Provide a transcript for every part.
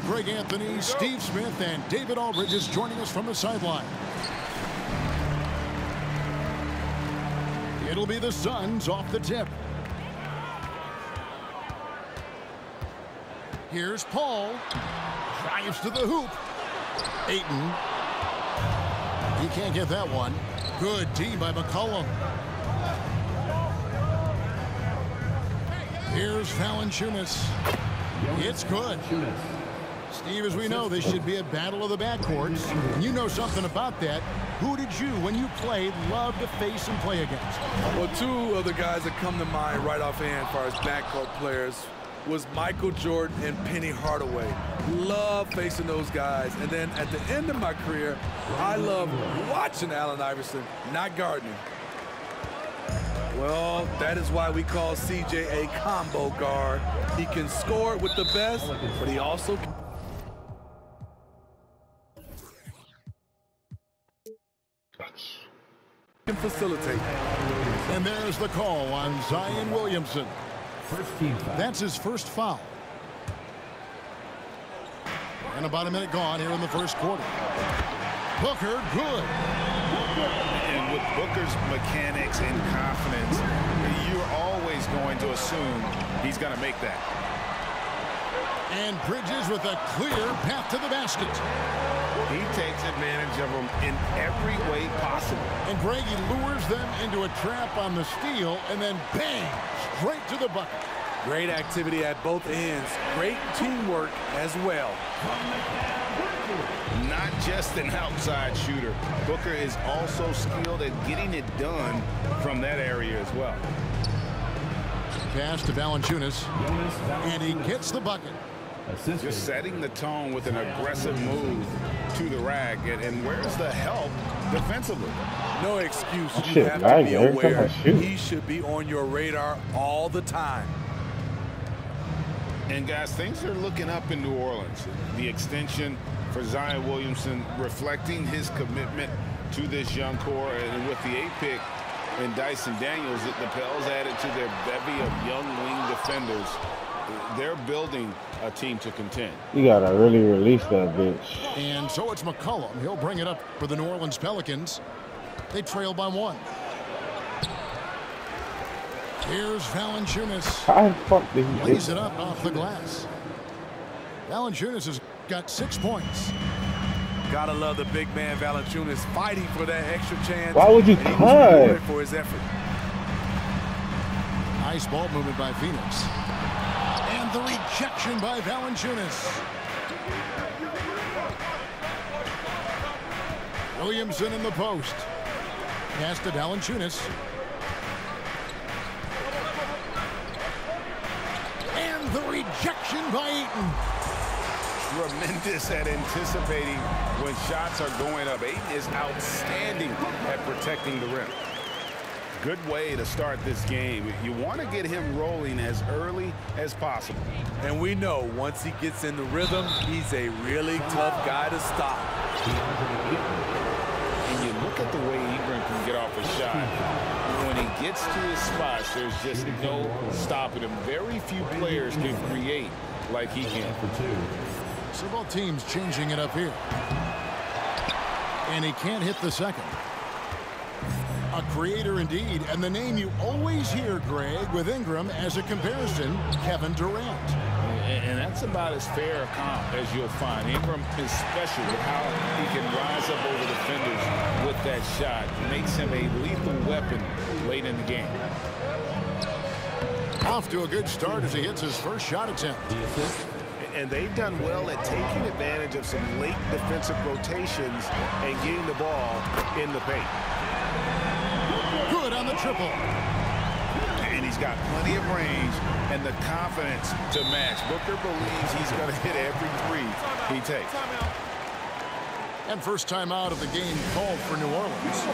Greg Anthony, Steve Smith, and David Aldridge is joining us from the sideline. It'll be the Suns off the tip. Here's Paul. Drives to the hoop. Ayton. He can't get that one. Good D by McCollum. Here's Valanciunas. It's good. Steve, as we know, this should be a battle of the backcourts. And you know something about that. Who did you, when you played, love to face and play against? Well, two of the guys that come to mind right offhand as far as backcourt players was Michael Jordan and Penny Hardaway. Love facing those guys. And then at the end of my career, I love watching Allen Iverson, not guarding him. Well, that is why we call CJ a combo guard. He can score with the best, but he also can facilitate. And there's the call on Zion Williamson. First team foul. That's his first foul. And about a minute gone here in the first quarter. Booker, good. And with Booker's mechanics and confidence, you're always going to assume he's going to make that. And Bridges with a clear path to the basket. He takes advantage of them in every way possible. And Greg, he lures them into a trap on the steal, and then bang, straight to the bucket. Great activity at both ends. Great teamwork as well. Not just an outside shooter. Booker is also skilled at getting it done from that area as well. Pass to Valanciunas, and he gets the bucket. Just setting the tone with an aggressive move to the rack. And where's the help defensively? No excuse. You have to be aware. He should be on your radar all the time. And guys, things are looking up in New Orleans. The extension for Zion Williamson reflecting his commitment to this young core. And with the 8th pick and Dyson Daniels, the Pels added to their bevy of young wing defenders. They're building a team to contend. You gotta really release that bitch. And so it's McCollum. He'll bring it up for the New Orleans Pelicans. They trail by 1. Here's Valanciunas. How the fuck did he Lays it up off the glass. Valanciunas has got 6 points. Gotta love the big man Valanciunas fighting for that extra chance. Why would you cut? For his effort. Nice ball movement by Phoenix. And the rejection by Valanciunas. Williamson in the post. Pass to Valanciunas. And the rejection by Ayton. Tremendous at anticipating when shots are going up. Ayton is outstanding at protecting the rim. Good way to start this game. You want to get him rolling as early as possible. And we know once he gets in the rhythm, he's a really tough guy to stop. And you look at the way Ingram can get off a shot. When he gets to his spots, there's just no stopping him. Very few players can create like he can. So both teams changing it up here. And he can't hit the second. A creator indeed, and the name you always hear, Greg, with Ingram as a comparison, Kevin Durant. And that's about as fair a comp as you'll find. Ingram is special with how he can rise up over defenders with that shot. It makes him a lethal weapon late in the game. Off to a good start as he hits his first shot attempt. And they've done well at taking advantage of some late defensive rotations and getting the ball in the paint. Good on the triple. And he's got plenty of range and the confidence to match. Booker believes he's going to hit every three he takes. And first time out of the game called for New Orleans.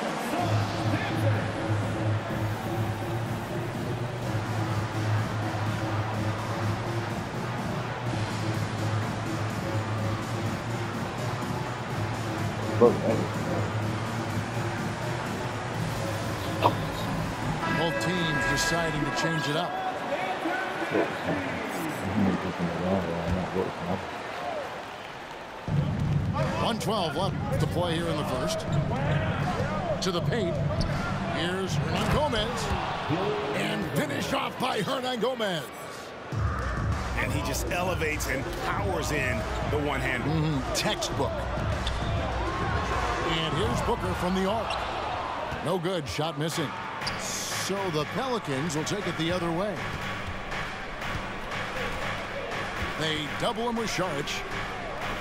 Both teams deciding to change it up. 1:12 left to play here in the first. To the paint. Here's Hernan Gomez. And finished off by Hernan Gomez. And he just elevates and powers in the one-hander. Textbook. And here's Booker from the arc. No good. Shot missing. So the Pelicans will take it the other way. They double him with Saric.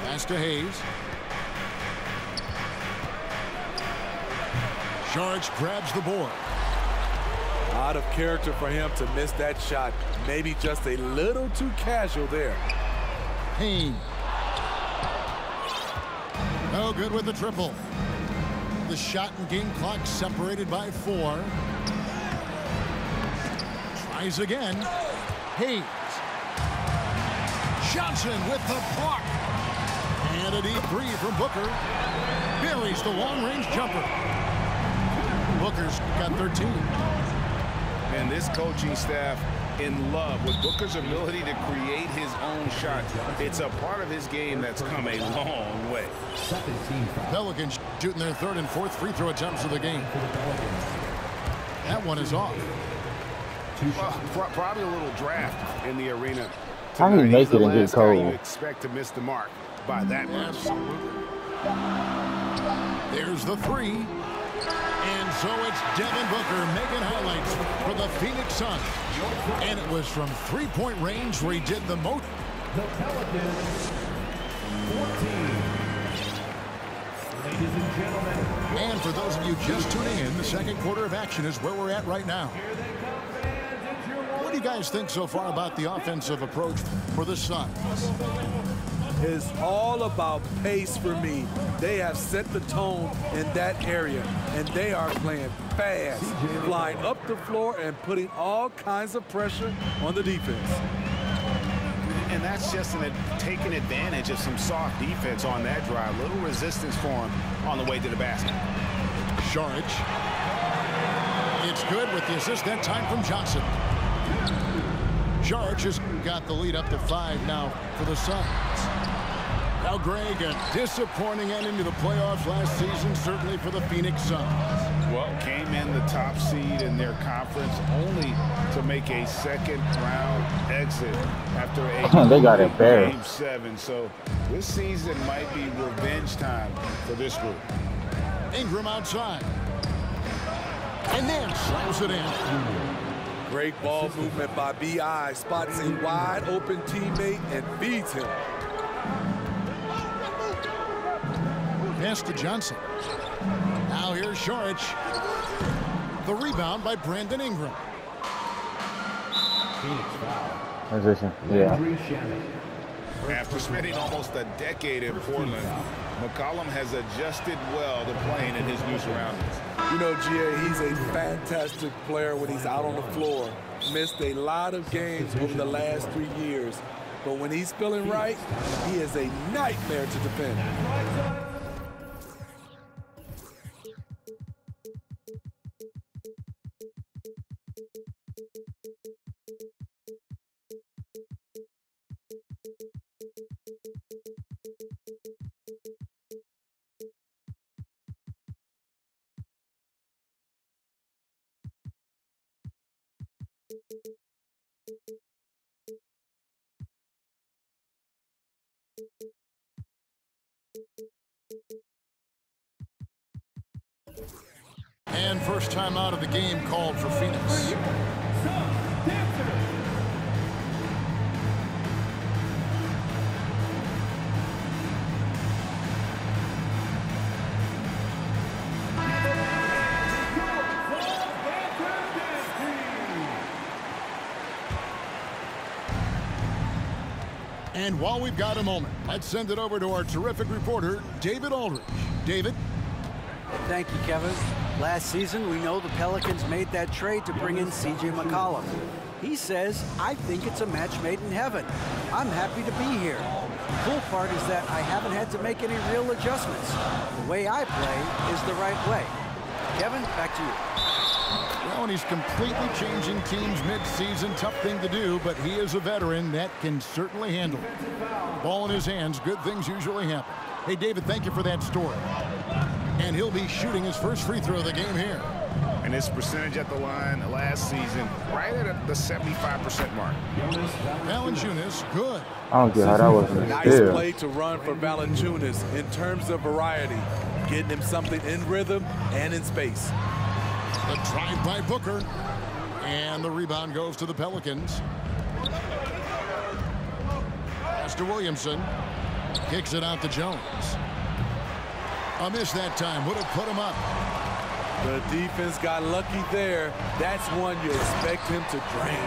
Pass to Hayes. Saric grabs the board. Out of character for him to miss that shot. Maybe just a little too casual there. Payne. No good with the triple. The shot and game clock separated by 4. Tries again. Hayes. Johnson with the block. And a deep 3 from Booker. Buries the long-range jumper. Booker's got 13. And this coaching staff in love with Booker's ability to create his own shot. It's a part of his game that's come a long way. Pelicans shooting their 3rd and 4th free throw attempts of the game. That one is off. Probably a little draft in the arena. How do you make it in good Last guy you cold? expect to miss the mark by that much. Absolutely. There's the 3. And so it's Devin Booker making highlights for the Phoenix Suns. And it was from 3-point range where he did the most. The Pelicans, 14. Ladies and gentlemen. And for those of you just tuning in, the second quarter of action is where we're at right now. What do you guys think so far about the offensive approach for the Suns? It's all about pace for me. They have set the tone in that area, and they are playing fast, flying up the floor and putting all kinds of pressure on the defense. And that's just taking advantage of some soft defense on that drive. Little resistance for him on the way to the basket. Saric. It's good with the assist that time from Johnson. Saric has got the lead up to 5 now for the Suns. Now, Greg, a disappointing ending to the playoffs last season, certainly for the Phoenix Suns. Well, came in the top seed in their conference only to make a second-round exit after a They got embarrassed. Game 7. So this season might be revenge time for this group. Ingram outside. And then slams it in. Great ball movement by B.I. Spots a wide open teammate and feeds him. Pass to Johnson. Now here's Saric. The rebound by Brandon Ingram. Position. Yeah. After spending almost a decade in Portland, McCollum has adjusted well to playing in his new surroundings. You know, G.A., he's a fantastic player when he's out on the floor. Missed a lot of games over the last 3 years. But when he's feeling right, he is a nightmare to defend. And first time out of the game called for Phoenix. And while we've got a moment, let's send it over to our terrific reporter, David Aldridge. David? Thank you, Kevin. Last season, we know the Pelicans made that trade to bring in C.J. McCollum. He says, I think it's a match made in heaven. I'm happy to be here. The cool part is that I haven't had to make any real adjustments. The way I play is the right way. Kevin, back to you. Well, and he's completely changing teams mid-season. Tough thing to do, but he is a veteran that can certainly handle it. Ball in his hands, good things usually happen. Hey, David, thank you for that story. And he'll be shooting his first free throw of the game here. And his percentage at the line last season, right at the 75% mark. Valanciunas, good. I don't get how that was a Nice steal. play to run for Valanciunas in terms of variety, getting him something in rhythm and in space. The drive by Booker. And the rebound goes to the Pelicans. Pass to Williamson. Kicks it out to Jones. A miss that time. Would have put him up. The defense got lucky there. That's one you expect him to drain.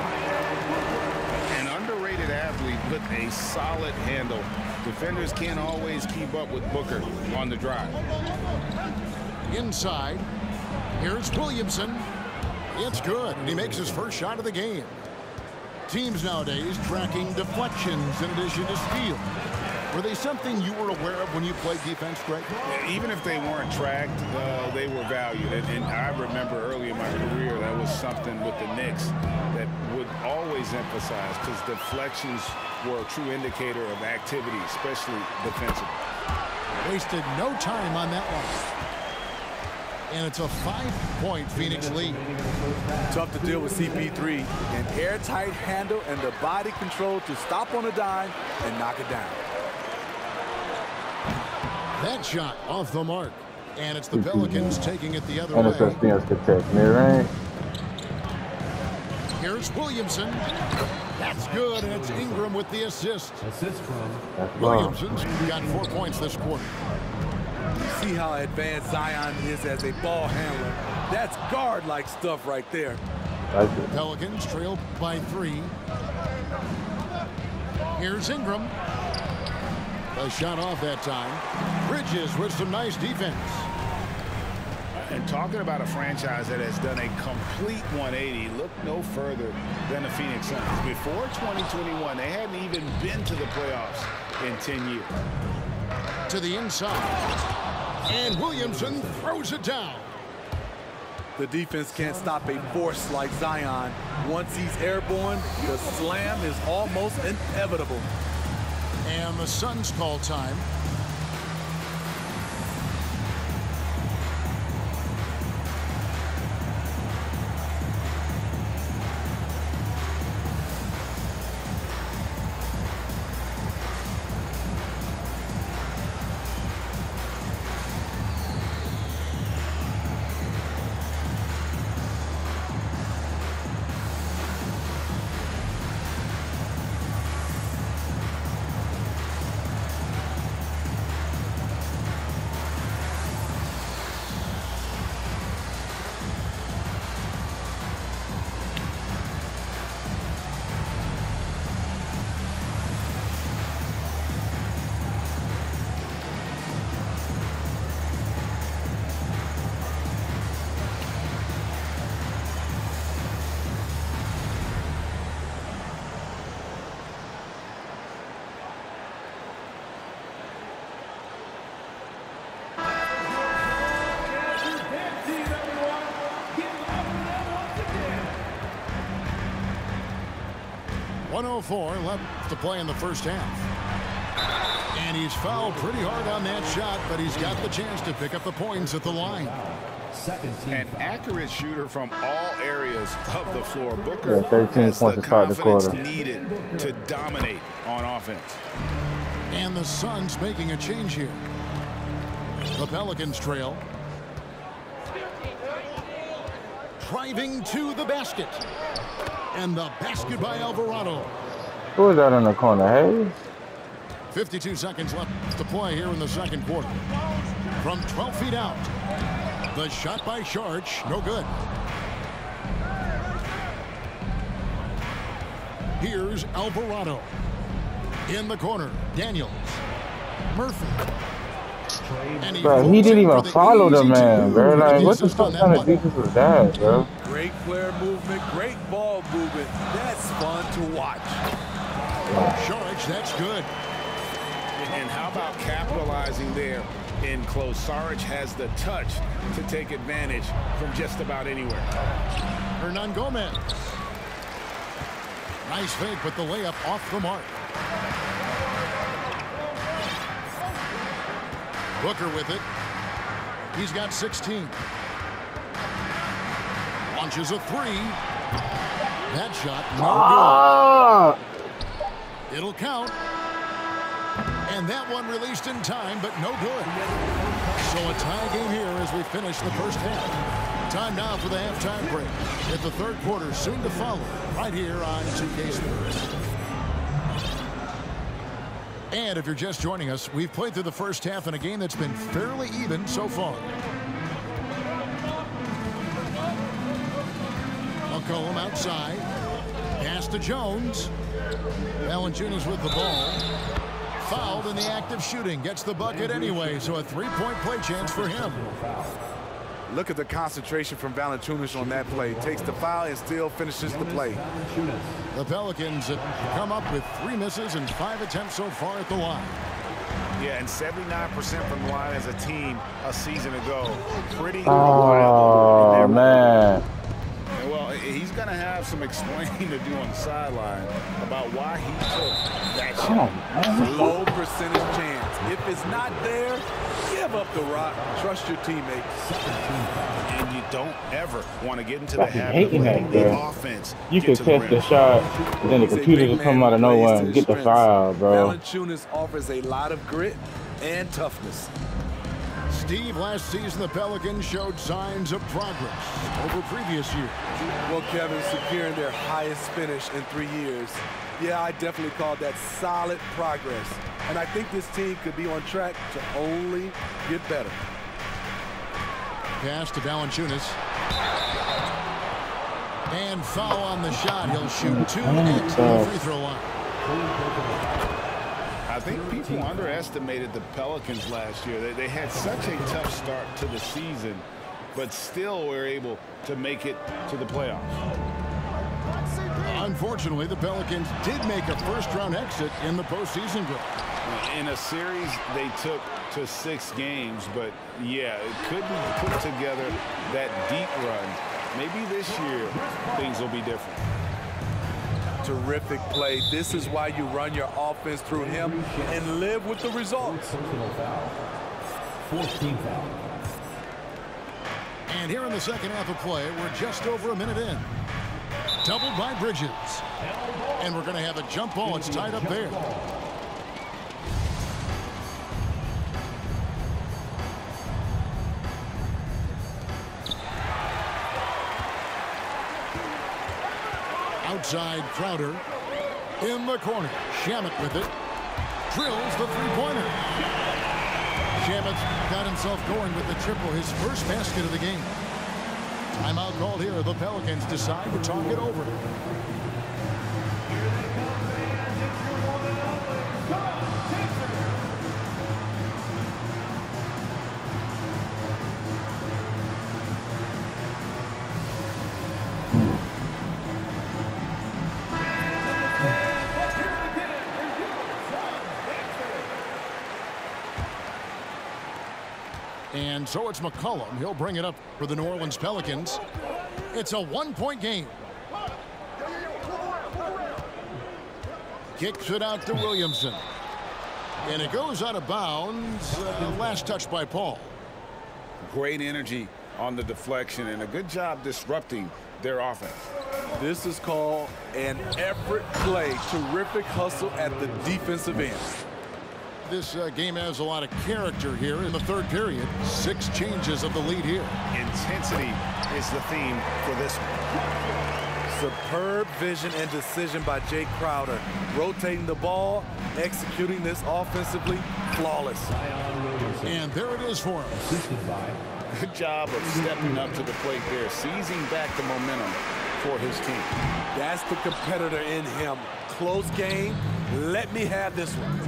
An underrated athlete with a solid handle. Defenders can't always keep up with Booker on the drive. Inside. Here's Williamson. It's good, and he makes his first shot of the game. Teams nowadays tracking deflections in addition to steals. Were they something you were aware of when you played defense, Greg? Even if they weren't tracked, they were valued. And I remember early in my career, that was something with the Knicks that would always emphasize, because deflections were a true indicator of activity, especially defensively. Wasted no time on that one. And it's a 5-point Phoenix lead. Tough to deal with CP3. An airtight handle and the body control to stop on a dime and knock it down. That shot off the mark. And it's the Pelicans taking it the other And it's way. a steal to take mid-range. Here's Williamson. That's good, and it's Ingram with the assist. Assist from That's wrong. Williamson's got 4 points this quarter. See how advanced Zion is as a ball handler. That's guard-like stuff right there. That's it. Pelicans trail by 3. Here's Ingram. A shot off that time. Bridges with some nice defense. And talking about a franchise that has done a complete 180, look no further than the Phoenix Suns. Before 2021, they hadn't even been to the playoffs in 10 years. To the inside. And Williamson throws it down. The defense can't stop a force like Zion. Once he's airborne, the slam is almost inevitable. And the Suns call time. .104 left to play in the first half. And he's fouled pretty hard on that shot, but he's got the chance to pick up the points at the line. An accurate shooter from all areas of the floor. Booker Yeah, 13 has points the to start the confidence quarter. needed to dominate on offense. And the Suns making a change here. The Pelicans trail. Driving to the basket. And the basket by Alvarado. Who is that in the corner? Hayes? 52 seconds left to play here in the second quarter. From 12 feet out. The shot by Sharch, no good. Here's Alvarado. In the corner, Daniels. Murphy. And Bro, he didn't even for the follow the easy man, two. bro. Like, what the Assist on fuck that kind of one. defense was that, bro? Great player movement, great ball movement. That's fun to watch. Sharch, that's good. And how about capitalizing there in close? Saric has the touch to take advantage from just about anywhere. Hernan Gomez. Nice fake, but the layup off the mark. Booker with it. He's got 16. Launches a three. That shot, no good. It'll count. And that one released in time, but no good. So a tie game here as we finish the first half. Time now for the halftime break. At the third quarter, soon to follow, right here on 2K Sports. And if you're just joining us, we've played through the first half in a game that's been fairly even so far. McCollum outside. Pass to Jones. Valanciunas with the ball. Fouled in the act of shooting. Gets the bucket anyway, so a three-point play chance for him. Look at the concentration from Valanciunas on that play. Takes the foul and still finishes the play. The Pelicans have come up with 3 misses and 5 attempts so far at the line. Yeah, and 79% from the line as a team a season ago. Pretty Oh, man. And well, he's going to have some explaining to do on the sideline about why he took that shot. Low percentage chance. If it's not there, give up the rock. Trust your teammates. And you don't ever want to get into the habit of hating letting that, the bro. offense You get can to the test rim. the shot, and then the computer just come out of nowhere and get the foul, bro. Valanciunas offers a lot of grit and toughness. Steve, last season the Pelicans showed signs of progress over previous years. Well, Kevin, securing their highest finish in 3 years. Yeah, I definitely call that solid progress. And I think this team could be on track to only get better. Pass to Valanciunas. And foul on the shot. He'll shoot 2 at the free throw line. I think people underestimated the Pelicans last year. They had such a tough start to the season, but still were able to make it to the playoffs. Unfortunately, the Pelicans did make a first-round exit in the postseason draw. In a series they took to 6 games, but yeah, it couldn't put together that deep run. Maybe this year things will be different. Terrific play. This is why you run your offense through him and live with the results. 14th foul. And here in the second half of play, we're just over a minute in. Doubled by Bridges. And we're going to have a jump ball. It's tied up there. Outside Crowder. In the corner. Shamet with it. Drills the three-pointer. Shamet's got himself going with the triple, his first basket of the game. Timeout called here. The Pelicans decide to talk it over. And so it's McCollum. He'll bring it up for the New Orleans Pelicans. It's a one-point game. Kicks it out to Williamson. And it goes out of bounds. Last touch by Paul. Great energy on the deflection and a good job disrupting their offense. This is called an effort play. Terrific hustle at the defensive end. This game has a lot of character here in the third period. 6 changes of the lead here. Intensity is the theme for this one. Superb vision and decision by Jay Crowder. Rotating the ball, executing this offensively, flawless. And there it is for him. Good job of stepping up to the plate there, seizing back the momentum for his team. That's the competitor in him. Close game. Let me have this one.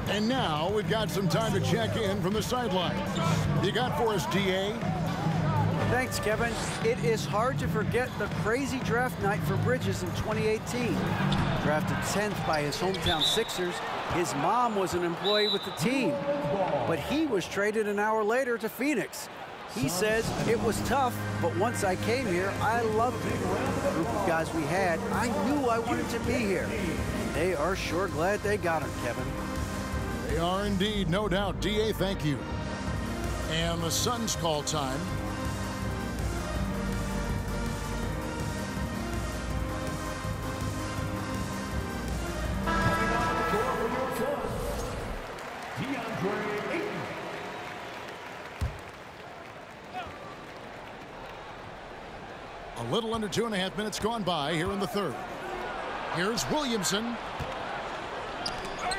And now we've got some time to check in from the sidelines. You got for us, DA? Thanks, Kevin. It is hard to forget the crazy draft night for Bridges in 2018. Drafted 10th by his hometown Sixers, his mom was an employee with the team. But he was traded an hour later to Phoenix. He says, it was tough, but once I came here, I loved it. The group of guys we had, I knew I wanted to be here. They are sure glad they got him, Kevin. They are indeed, no doubt. DA, thank you. And the Suns call time. A little under 2.5 minutes gone by here in the third. Here's Williamson.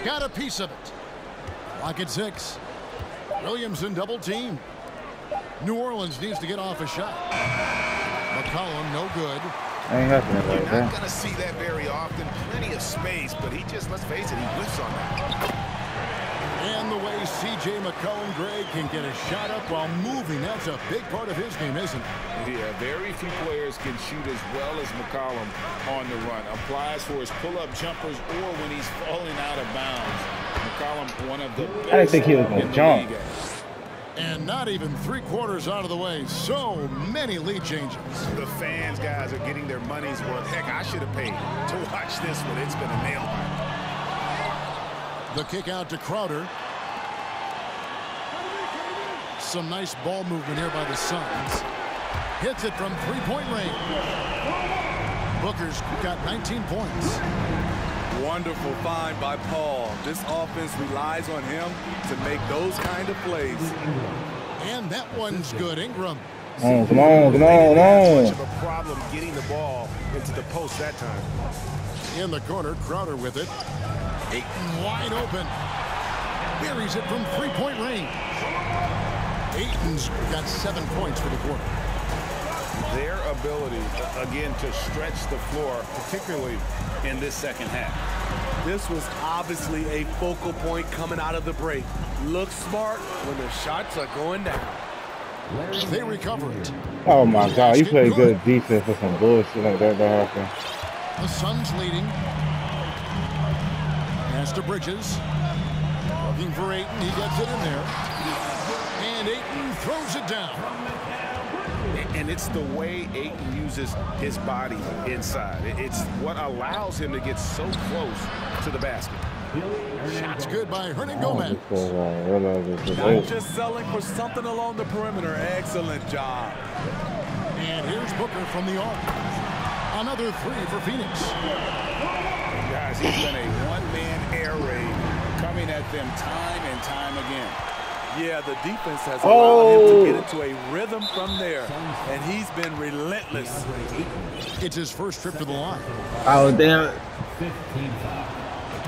Got a piece of it. Clock at 6. Williamson double team. New Orleans needs to get off a shot. McCollum no good. Ain't happening like You're that. not going to see that very often. Plenty of space, but he just, let's face it, he whiffs on that. And the way C.J. McCollum, Greg, can get a shot up while moving, that's a big part of his game, isn't it? Yeah, very few players can shoot as well as McCollum on the run. Applies for his pull-up jumpers or when he's falling out of bounds. McCollum, one of the best. I didn't think he was going to jump. And not even 3/4 out of the way. So many lead changes. The fans, guys, are getting their money's worth. Heck, I should have paid to watch this one. It's been a nail biter. The kick out to Crowder. Some nice ball movement here by the Suns. Hits it from three-point range. Booker's got 19 points. Wonderful find by Paul. This offense relies on him to make those kind of plays. And that one's good. Ingram. Come on, come on, come on, come Much on. of a problem getting the ball into the post that time. In the corner, Crowder with it. Ayton wide open. Buries it from three-point range. Ayton's got 7 points for the quarter. Their ability, again, to stretch the floor, particularly in this second half. This was obviously a focal point coming out of the break. Look smart when the shots are going down. They recover it. Oh my God, you play good defense for some bullshit like that to happen. The Suns leading. Pass to Bridges. Looking for Ayton. He gets it in there. And Ayton throws it down. And it's the way Ayton uses his body inside. It's what allows him to get so close to the basket. Shots good by Hernan Gomez. Not just selling for something along the perimeter. Excellent job. And here's Booker from the arc. Another three for Phoenix. Guys, he's been a one-man air raid coming at them time and time again. Yeah, the defense has allowed him to get into a rhythm from there, and he's been relentless. It's his first trip to the line. Oh, damn.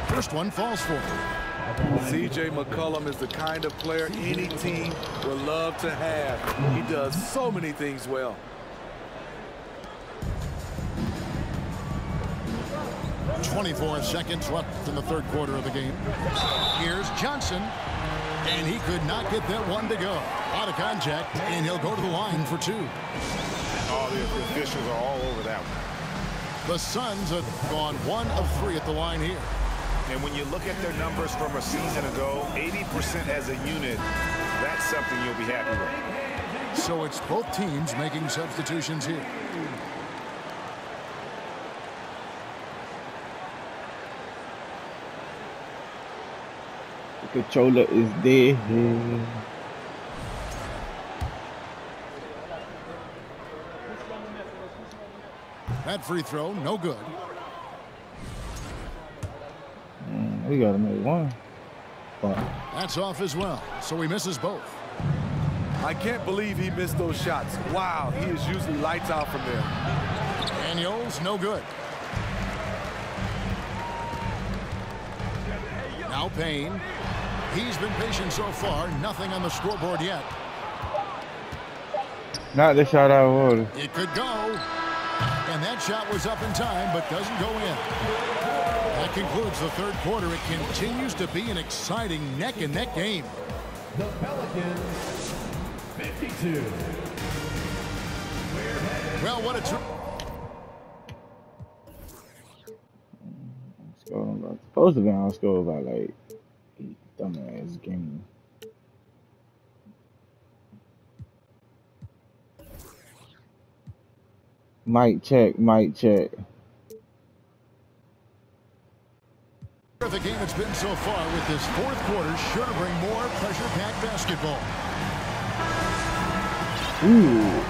First one falls for him. C.J. McCollum is the kind of player any team would love to have. He does so many things well. .24 seconds left in the third quarter of the game. Here's Johnson. And he could not get that one to go. Out of contact, and he'll go to the line for 2. Oh, the officials are all over that one. The Suns have gone 1 of 3 at the line here. And when you look at their numbers from a season ago, 80% as a unit, that's something you'll be happy with. So it's both teams making substitutions here. The controller is there. That free throw, no good. We gotta make one. That's off as well, so he misses both. I can't believe he missed those shots. Wow, he is usually lights out from there. Daniels, no good. Now Payne. He's been patient so far. Nothing on the scoreboard yet. Not the shot I wanted. It could go. And that shot was up in time, but doesn't go in. That concludes the third quarter. It continues to be an exciting neck-and-neck game. The Pelicans, 52. Well, what a Supposed to be on score by like 8 dumbass game. Mic check, mic check. the game. It's it's been so far with this fourth quarter sure to bring more pressure-packed basketball. Ooh.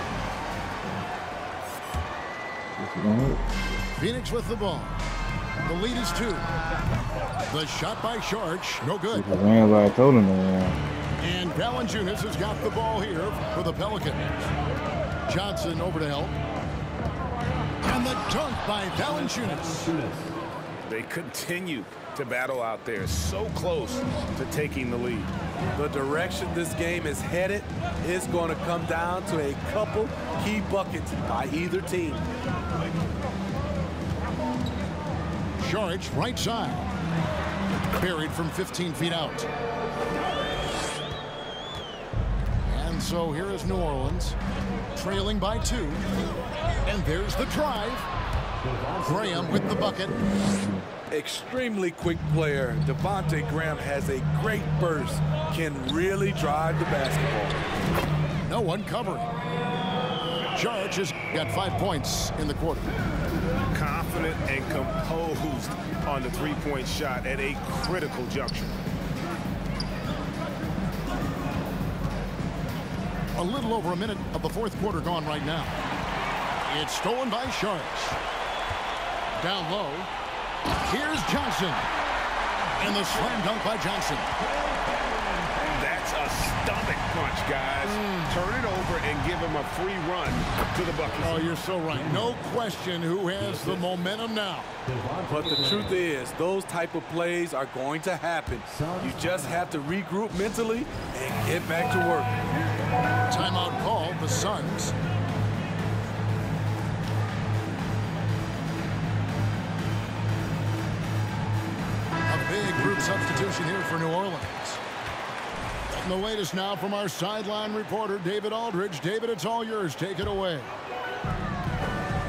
Phoenix with the ball. The lead is 2. The shot by Sharch, no good. I told him that. And Valanciunas has got the ball here for the Pelicans. Johnson over to help. And the dunk by Valanciunas. They continue to battle out there, so close to taking the lead. The direction this game is headed is going to come down to a couple key buckets by either team. Sharch, right side. Buried from 15 feet out. And so here is New Orleans, trailing by 2. And there's the drive. Graham with the bucket. Extremely quick player. Devontae Graham has a great burst. Can really drive the basketball. No one covering. Sharch has got 5 points in the quarter. Confident and composed on the three-point shot at a critical juncture. A little over a minute of the fourth quarter gone right now. It's stolen by Sharch. Down low. Here's Johnson. And the slam dunk by Johnson. That's a stomach punch, guys. Turn it over and give him a free run to the bucket. Oh, you're so right. No question who has the momentum now. But the truth is, those type of plays are going to happen. You just have to regroup mentally and get back to work. Timeout called, the Suns. A big group substitution here for New Orleans. And the latest now from our sideline reporter, David Aldridge. David, it's all yours. Take it away.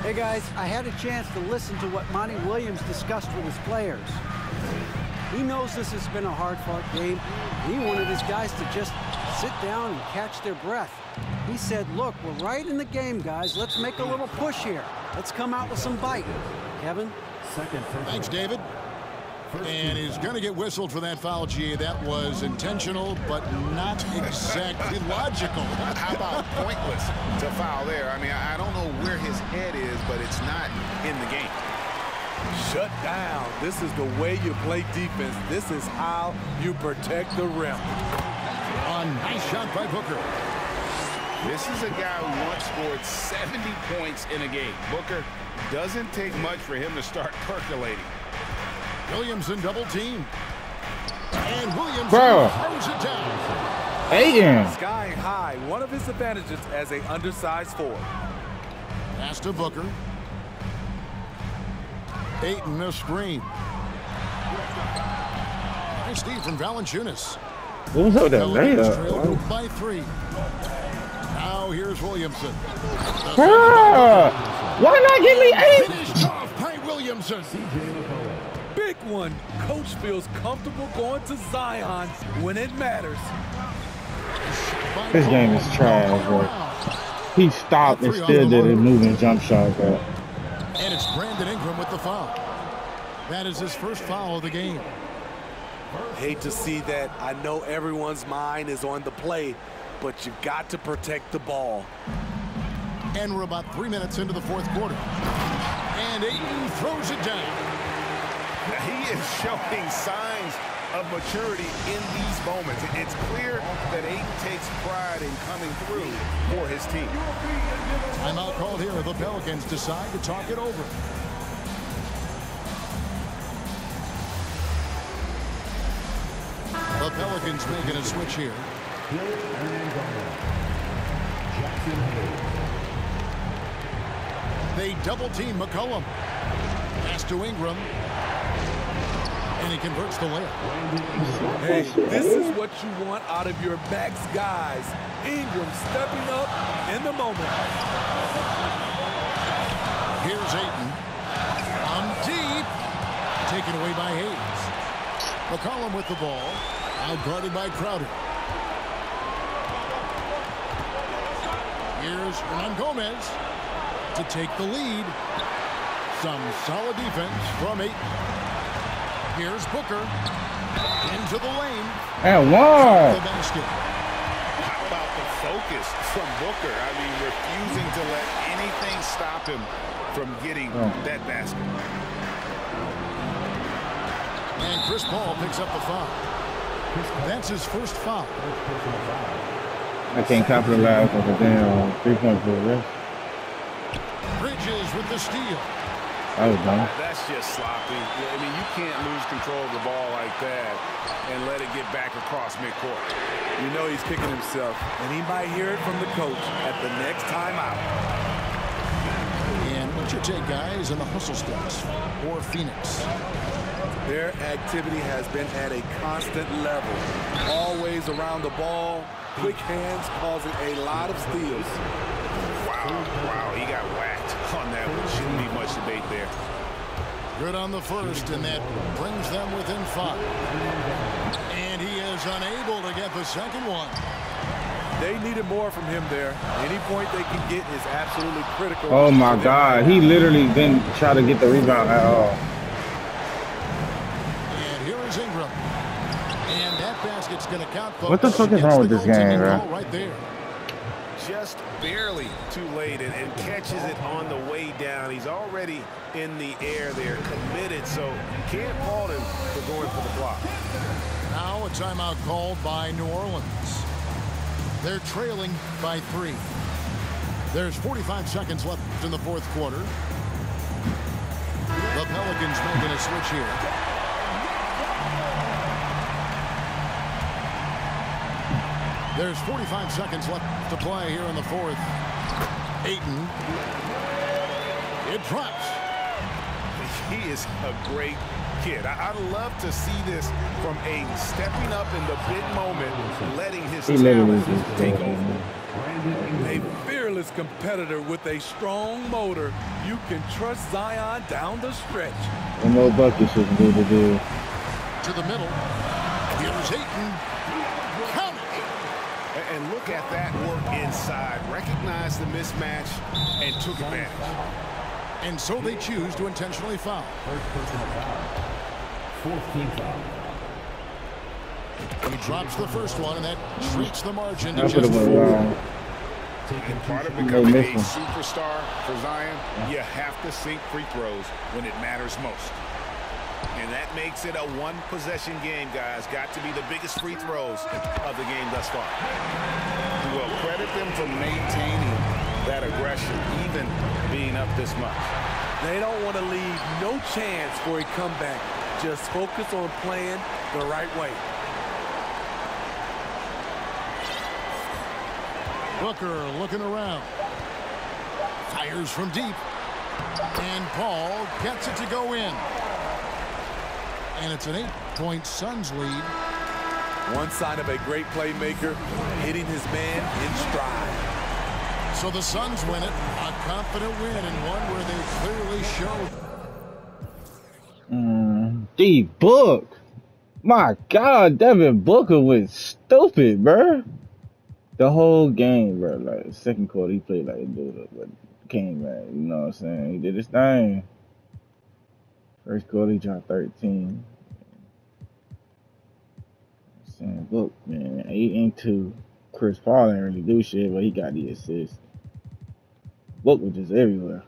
Hey, guys, I had a chance to listen to what Monty Williams discussed with his players. He knows this has been a hard-fought game. He wanted his guys to just sit down and catch their breath. He said, look, we're right in the game, guys. Let's make a little push here. Let's come out with some bite. Kevin? Thanks, David. And he's going to get whistled for that foul, G. That was intentional, but not exactly logical. How about pointless to foul there? I mean, I don't know where his head is, but it's not in the game. Shut down. This is the way you play defense. This is how you protect the rim. A nice shot by Booker. This is a guy who once scored 70 points in a game. Booker, doesn't take much for him to start percolating. Williamson double team. And Williamson throws it down. Hey, Skying high, one of his advantages as an undersized forward. Pass to Booker. Ayton a screen. Nice steal from Valanciunas. who's up that Pelicans layup? trail by 3. Now here's Williamson. Why not give me 8? Finished off by Williamson. Big one. Coach feels comfortable going to Zion when it matters. This game is trash, bro. He stopped and still did a moving jump shot, bro. And it's Brandon Ingram with the foul. That is his first foul of the game. Hate to see that. I know everyone's mind is on the play, but you've got to protect the ball. And we're about 3 minutes into the fourth quarter. And Ayton throws it down. He is showing signs of maturity in these moments. It's clear that Ayton takes pride in coming through for his team. Timeout called here. The Pelicans decide to talk it over. The Pelicans making a switch here. They double team McCollum. Pass to Ingram. And he converts the layup. Hey, this is what you want out of your backs guys. Ingram stepping up in the moment. Here's Ayton. Deep. Taken away by Hayes. McCollum with the ball. Out guarded by Crowder. Here's Hernan Gomez to take the lead. Some solid defense from Ayton. Here's Booker. Into the lane. And The one. basket. How about the focus from Booker? I mean, refusing to let anything stop him from getting that basket. And Chris Paul picks up the foul. That's his first foul. I can't capitalize on the damn 3-point for the rest. Bridges with the steal. I was done. That's just sloppy. I mean, you can't lose control of the ball like that and let it get back across midcourt. You know he's kicking himself, and he might hear it from the coach at the next timeout. And what's your take, guys, on the hustle steps for Phoenix? Their activity has been at a constant level. Always around the ball, quick hands causing a lot of steals. Wow, he got whacked on that one. Shouldn't be much debate there. Good on the first, and that brings them within 5. And he is unable to get the second one. They needed more from him there. Any point they can get is absolutely critical. Oh my God, he literally didn't try to get the rebound at all. And here is Ingram. And that basket's going to count, folks. What the fuck is wrong with this game, bro? Right there. Just barely too late and catches it on the way down. He's already in the air there, committed, so can't fault him for going for the block. Now a timeout called by New Orleans. They're trailing by 3. There's 45 seconds left in the fourth quarter. The Pelicans making a switch here. There's 45 seconds left to play here in the fourth. Ayton. It drops. He is a great kid. I'd love to see this from Ayton, stepping up in the big moment, letting his talent take over. A fearless competitor with a strong motor. You can trust Zion down the stretch. And no bucket shouldn't do the deal. To the middle. Here's Ayton. Count it. And look at that work inside. Recognized the mismatch and took advantage. And so they choose to intentionally foul. First personal foul. 14th foul. He drops the first one, and that shrinks the margin to That should just have went 4. wrong. And part of becoming a superstar for Zion, you have to sink free throws when it matters most. And that makes it a one-possession game, guys. Got to be the biggest free throws of the game thus far. We'll credit them for maintaining that aggression, even being up this much. They don't want to leave no chance for a comeback. Just focus on playing the right way. Booker looking around. Fires from deep. And Paul gets it to go in. And it's an 8-point Suns lead. One sign of a great playmaker, hitting his man in stride. So the Suns win it. A confident win, and one where they clearly showed. D-Book. My God, Devin Booker was stupid, bro. The whole game, bro. Like, second quarter, he played like a dude, but came back. You know what I'm saying? He did his thing. First quarter, he dropped 13. Saying, Book, man, 8 and 2. Chris Paul didn't really do shit, but he got the assist. Book was just everywhere.